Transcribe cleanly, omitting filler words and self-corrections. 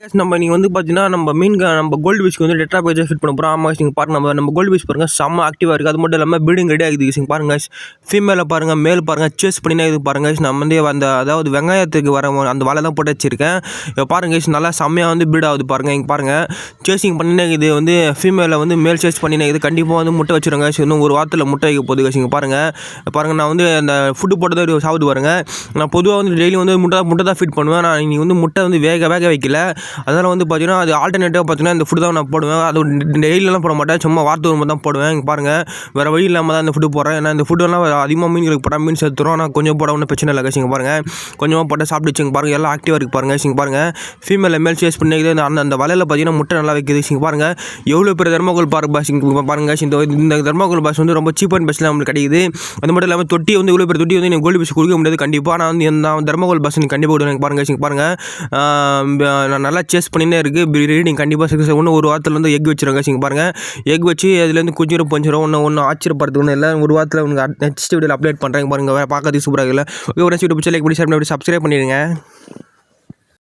நம்ம நீங்க வந்து பார்த்தீங்கன்னா, நம்ம கோல்டு ஃபிஷ்க்கு வந்து டெட்ரா பேஜா ஃபிட் பண்ண போறோம். ஆமா guys, நீங்க பாருங்க நம்ம கோல்டு ஃபிஷ் பாருங்க செம்ம ஆக்டிவா இருக்கு. அது மட்டும் இல்லாம ப்ரீடிங் ரெடி ஆகுது guys. இங்க பாருங்க guys. ஃபீமேல பாருங்க, மேல் பாருங்க சேஸ் பண்ணினே இருக்குது பாருங்க guys. நம்ம வந்து அதாவது வெங்காயத்துக்கு வர அந்த வலை தான் போட்டு வச்சிருக்கேன். இப்போ பாருங்க guys, நல்லா செம்மையா வந்து ப்ரீட் ஆகுது பாருங்க. இங்க பாருங்க சேசிங் பண்ணினே இருக்குது. வந்து ஃபீமேல வந்து மேல் சேஸ் பண்ணினே இருக்குது. கண்டிப்பா வந்து முட்டை வச்சிருங்க guys. இன்னும் ஒரு வாரத்துல முட்டை வைக்க போகுது guys. இங்க பாருங்க நான் வந்து அந்த ஃபுட் போட்டு சாப்பிட்டு பாருங்க. நான் பொதுவாக வந்து டெய்லி வந்து முட்டை தான் ஃபீட் பண்ணுவேன். நான் இன்னைக்கு வந்து முட்டை வந்து வேக வைக்கல. அதனால் வந்து பார்த்தீங்கன்னா அது ஆல்டர்னேட்டிவாக பார்த்தீங்கன்னா இந்த ஃபுட்டு தான் நான் போடுவேன். அது டெய்லியெல்லாம் போட மாட்டேன், சும்மா வாரத்துக்கு ஒரு தான் போடுவேன். இங்கே பாருங்கள் வேறு வழி இல்லாமல் தான் இந்த ஃபுட்டு போடுறேன். ஏன்னா இந்த ஃபுட்டெல்லாம் அதிகமாக மீன்களுக்கு போட்டால் மீன் சேர்த்துரும். ஆனால் கொஞ்சம் போட ஒன்றும் பிரச்சனை இல்லை கசிங்க பாருங்கள். கொஞ்சமாக போட்டால் சாப்பிட்டு இங்கே பாருங்கள் எல்லாம் ஆக்டிவாக இருக்குது பாருங்கள். இங்கே பாருங்கள் ஃபீமேல் மேல் சேஸ் பண்ணிக்குது. அந்த வலையில் பார்த்தீங்கன்னா முட்டை நல்லா வைக்குது. இங்கே பாருங்கள் எவ்வளோ பெரிய தர்மாகோல் பாஸ் இங்கே பாருங்கள். இந்த தர்மாகோல் பாஸ் வந்து ரொம்ப சீப் அண்ட் பெஸ்ட்டில் நம்மளுக்கு கிடைக்குது. அது மட்டும் இல்லாமல் தொட்டி வந்து இவ்வளோ பெரிய தொட்டி வந்து நீங்கள் கோல்டு ஃபிஷ் கொடுக்க முடியாது கண்டிப்பாக. நான் தர்மாகோல் பாஸ் கண்டிப்பாக விடுவேன். பாருங்கள் இங்கே பாருங்கள் நான் நல்லா சேஸ் பண்ணினே இருக்குது. ப்ரீடிங் கண்டிப்பாக சக்ஸஸ். இன்னும் ஒரு வாரத்தில் வந்து எக் வச்சுருங்க. இங்கே பாருங்கள் எக் வச்சு அதுலேருந்து குஞ்சிரும் பஞ்சிரும். ஒன்று ஆச்சரியப்படுறதுக்கு ஒன்றும் இல்லை. ஒரு வாரத்தில் உங்களுக்கு நெக்ஸ்ட் வீடியோவில் அப்டேட் பண்ணுறேன். பாருங்கள் பார்க்கறதுக்கு சூப்பராக இல்லை. ஓகே, ஒரு வீடியோ பிடிச்சா லைக் பண்ணி ஷேர் பண்ணி சப்ஸ்கிரைப் பண்ணிடுங்க.